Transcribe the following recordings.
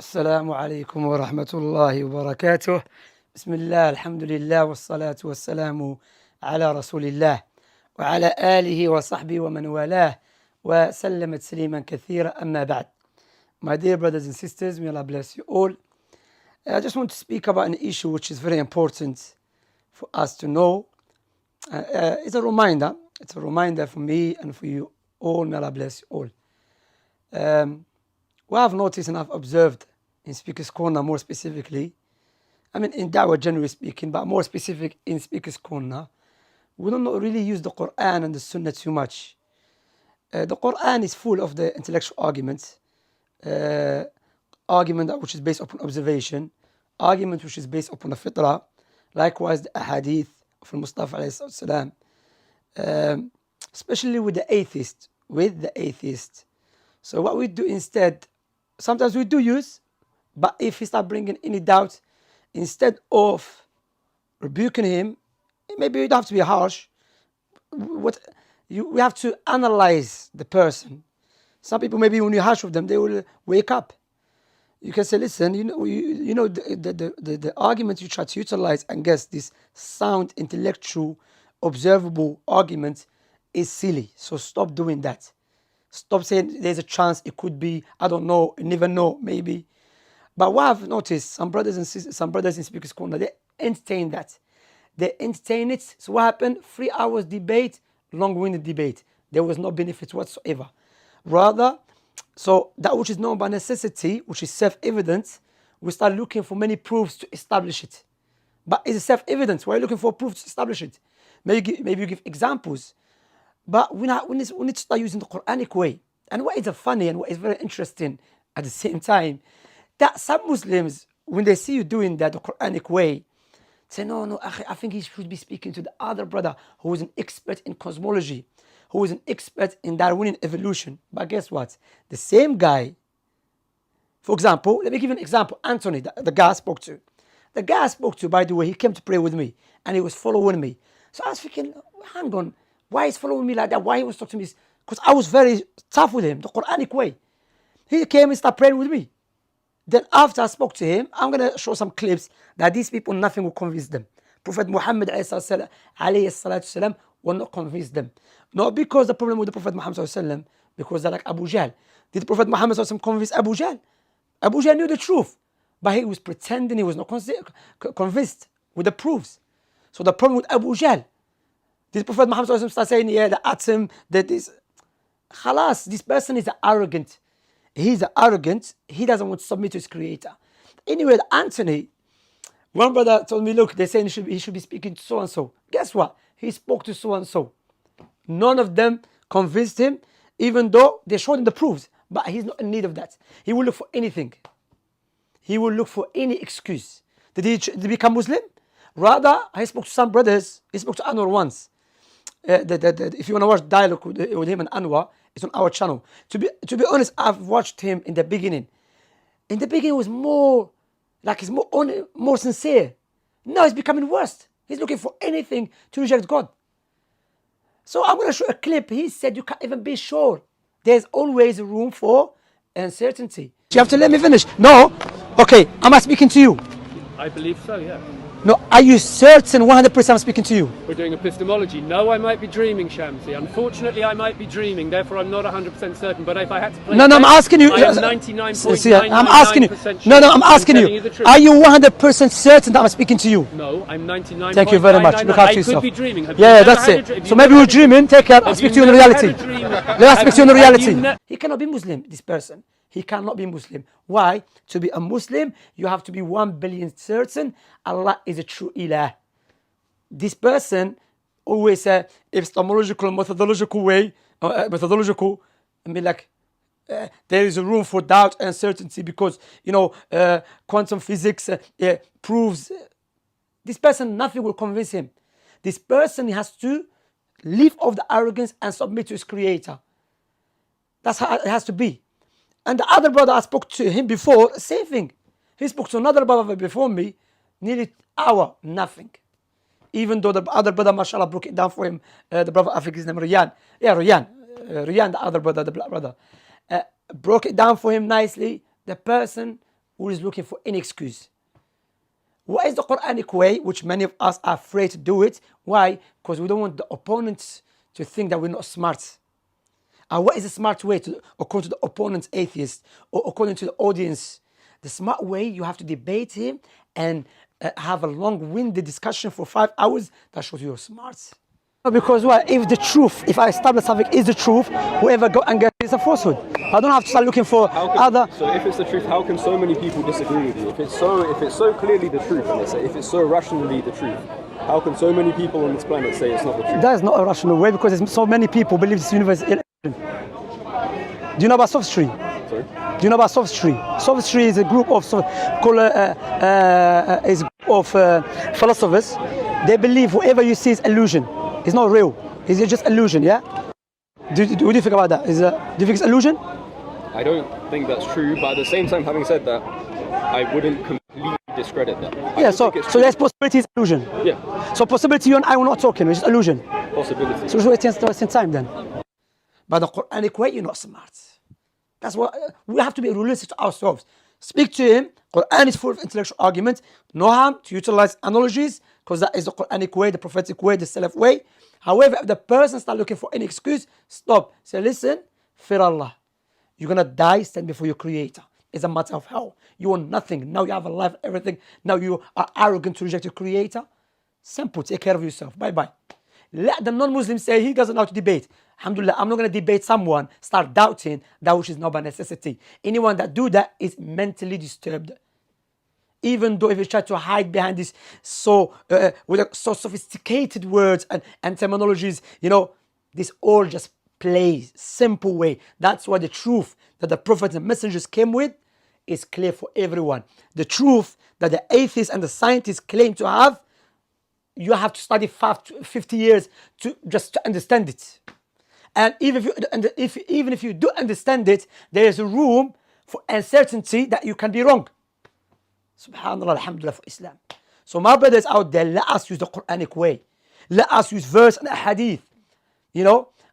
السلام عليكم ورحمة الله وبركاته. بسم الله الحمد لله والصلاة والسلام على رسول الله وعلى آله وصحبه ومن والاه وسلم تسليما كثيرا. أما بعد. My dear brothers and sisters, may Allah bless you all. I just want to speak about an issue which is very important for us to know. It's a reminder. It's a reminder for me and for you all. May Allah bless you all. What I've noticed and I've observed in Speaker's Corner more specifically, I mean in Dawah generally speaking, but more specific in Speaker's Corner, we don't really use the Quran and the Sunnah too much. The Quran is full of the intellectual arguments, argument which is based upon observation, argument which is based upon the fitrah, likewise the ahadith of Mustafa alayhi salam, especially with the atheist. So what we do instead, sometimes we do use, but if he start bringing any doubt, instead of rebuking him, maybe you don't have to be harsh. We have to analyze the person. Some people, maybe when you're harsh with them, they will wake up. You can say, listen, the argument you try to utilize against this sound, intellectual, observable argument is silly. So stop doing that. Stop saying there's a chance, it could be, I don't know, you never know, maybe. But what I've noticed, some brothers in Speaker's Corner, they entertain that. They entertain it. So what happened? 3 hours debate, long-winded debate. There was no benefit whatsoever. Rather, so that which is known by necessity, which is self-evident, we start looking for many proofs to establish it. But it's self-evident. Why are you looking for proof to establish it? Maybe you give examples. But we need to start using the Quranic way. And what is funny and what is very interesting at the same time, that some Muslims, when they see you doing that the Quranic way, say, no, I think he should be speaking to the other brother who is an expert in cosmology, who is an expert in Darwinian evolution. But guess what? The same guy, for example, let me give you an example. Anthony, the guy I spoke to. The guy I spoke to, by the way, he came to pray with me and he was following me. So I was thinking, hang on. Why is following me like that? Why he was talking to me? Because I was very tough with him, the Quranic way. He came and started praying with me. Then after I spoke to him, I'm going to show some clips that these people, nothing will convince them. Prophet Muhammad alayhi salam will not convince them. Not because the problem with the Prophet Muhammad sallam, because they're like Abu Jahl. Did Prophet Muhammad sallam convince Abu Jahl? Abu Jahl knew the truth, but he was pretending he was not convinced with the proofs. So the problem with Abu Jahl, did Prophet Muhammad start saying, yeah, the atom, that this, khalas, this person is arrogant. He's arrogant. He doesn't want to submit to his creator. Anyway, Anthony, one brother told me, look, they're saying he should be speaking to so-and-so. Guess what? He spoke to so-and-so. None of them convinced him, even though they showed him the proofs. But he's not in need of that. He will look for anything. He will look for any excuse. Did he become Muslim? Rather, I spoke to some brothers. He spoke to Anwar once. If you want to watch dialogue with him and Anwar, it's on our channel. To be honest, I've watched him in the beginning. In the beginning, it was more like he's more sincere. Now it's becoming worse. He's looking for anything to reject God. So I'm going to show a clip. He said you can't even be sure. There's always room for uncertainty. You have to let me finish. No? Okay, am I speaking to you? I believe so, yeah. No, are you certain 100% I'm speaking to you? We're doing epistemology. No, I might be dreaming, Shamsi. Unfortunately, I might be dreaming. Therefore, I'm not 100% certain. But if I had to play, I'm asking you. I am 99.999% I'm asking you. I'm asking you. Are you 100% certain that I'm speaking to you? No, I'm 99. Thank you very much. Look after yourself. I could be dreaming. Yeah, that's it. So maybe we're dreaming. Take care. I'll speak to you in reality. Let's speak to you in reality. He cannot be Muslim, this person. He cannot be Muslim. Why? To be a Muslim, you have to be 1 billion certain Allah is a true ilah. This person always epistemological, methodological way, I mean like, there is a room for doubt and uncertainty because, quantum physics proves. This person, nothing will convince him. This person has to leave off the arrogance and submit to his creator. That's how it has to be. And the other brother, I spoke to him before, same thing. He spoke to another brother before me, nearly an hour, nothing. Even though the other brother, mashallah, broke it down for him, the brother, I think his name, Riyan. Yeah, Riyan, the other brother, the black brother. Broke it down for him nicely. The person who is looking for any excuse. What is the Quranic way, which many of us are afraid to do it? Why? Because we don't want the opponents to think that we're not smart. And what is the smart way, according to the opponent's atheist, or according to the audience? The smart way, you have to debate him and have a long-winded discussion for 5 hours. That shows you're smart. Because what? If the truth, if I establish something is the truth, whoever go and get it is a falsehood. I don't have to start looking for other. So if it's the truth, how can so many people disagree with you? If it's so clearly the truth, and they say if it's so rationally the truth, how can so many people on this planet say it's not the truth? That is not a rational way, because there's so many people believe this universe is illusion. Do you know about sophistry? Sorry? Do you know about sophistry? Sophistry is a group of philosophers. They believe whatever you see is illusion. It's not real. It's just illusion, yeah? What do you think about that? Do you think it's illusion? I don't think that's true, but at the same time, having said that, I wouldn't completely discredit that. Yeah, so there's possibility is illusion. Yeah. So possibility you and I were not talking, it's just illusion. Possibility. So we're wasting time then. But the Quranic way, you're not smart. That's what we have to be realistic to ourselves. Speak to him. Quran is full of intellectual arguments. No harm to utilize analogies, because that is the Quranic way, the prophetic way, the Salaf way. However, if the person starts looking for any excuse, stop. Say, listen, fear Allah. You're going to die, stand before your Creator. It's a matter of hell. You want nothing. Now you have a life, everything. Now you are arrogant to reject your Creator. Simple. Take care of yourself. Bye-bye. Let the non-Muslim say he doesn't know how to debate. Alhamdulillah, I'm not going to debate someone, start doubting that which is not by necessity. Anyone that do that is mentally disturbed. Even though if you try to hide behind this so sophisticated words and terminologies, this all just plays, simple way. That's why the truth that the prophets and messengers came with is clear for everyone. The truth that the atheists and the scientists claim to have, you have to study 50 years to understand it. And even if you do understand it, there is a room for uncertainty that you can be wrong. Subhanallah, alhamdulillah for Islam. So my brothers out there, let us use the Quranic way. Let us use verse and hadith. I'm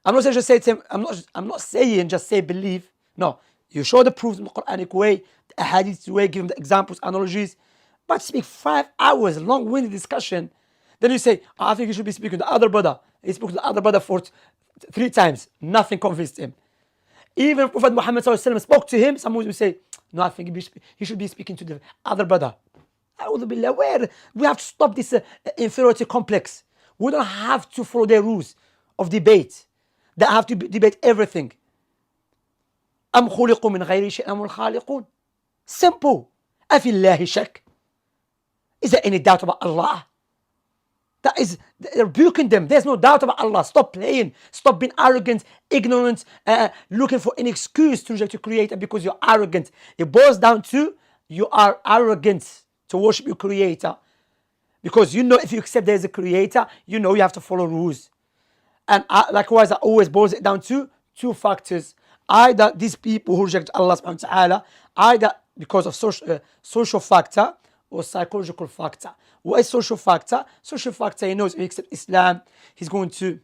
not saying just say to him, I'm not saying just say believe. No, you show the proofs in the Quranic way, the hadith way, give him the examples, analogies. But speak 5 hours, long-winded discussion. Then you say, I think you should be speaking to the other brother. He spoke to the other brother for 3 times. Nothing convinced him. Even Prophet Muhammad spoke to him. Some Muslims say, no, I think he should be speaking to the other brother. Where? We have to stop this inferiority complex. We don't have to follow their rules of debate. They have to debate everything. أَمْ خُلِقُوا مِنْ غَيْرِ شَيْءٍ أَمْ الْخَالِقُونَ. Simple. أَفِي اللَّهِ شَكٍّ. Is there any doubt about Allah? That is, they're rebuking them. There's no doubt about Allah. Stop playing. Stop being arrogant, ignorant, looking for any excuse to reject your Creator because you're arrogant. It boils down to you are arrogant to worship your Creator. Because if you accept there is a Creator, you have to follow rules. And likewise, that always boils it down to 2 factors. Either these people who reject Allah subhanahu wa ta'ala, either because of social factor or psychological factor. What is social factor? Social factor, he knows if he accepts Islam, he's going to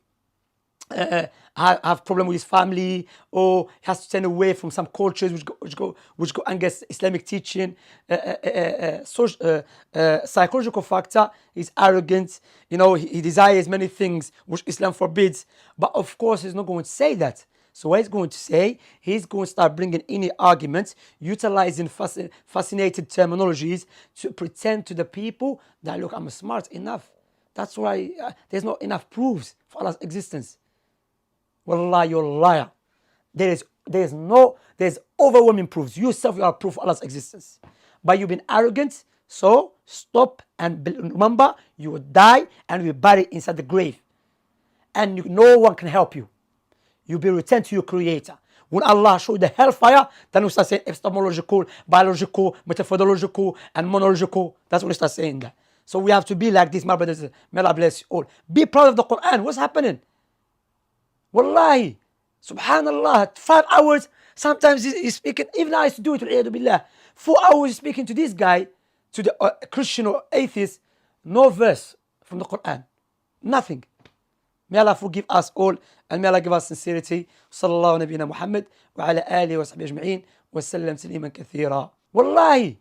have problem with his family, or he has to turn away from some cultures which go against Islamic teaching. Psychological factor is arrogant. He desires many things which Islam forbids. But of course, he's not going to say that. So what he's going to say, he's going to start bringing any arguments, utilizing fascinated terminologies to pretend to the people that, look, I'm smart enough. That's why there's not enough proofs for Allah's existence. Wallah, you're a liar. There's overwhelming proofs. You yourself, you are proof of Allah's existence. But you've been arrogant, so stop and remember, you will die and you'll be buried inside the grave. And no one can help you. You'll be returned to your Creator. When Allah show you the hellfire, then we start saying epistemological, biological, methodological, and monological. That's what we start saying that. So we have to be like this, my brothers. May Allah bless you all. Be proud of the Quran. What's happening? Wallahi, subhanallah, 5 hours, sometimes he's speaking, even I used to do it, billah. 4 hours he's speaking to this guy, to the Christian or atheist, no verse from the Quran. Nothing. May Allah forgive us all, and may Allah give us sincerity. Sallallahu nabiyyina Muhammad, wa ala alihi wa sahbihi ajma'in, wa sallam tasliman kathira. Wallahi,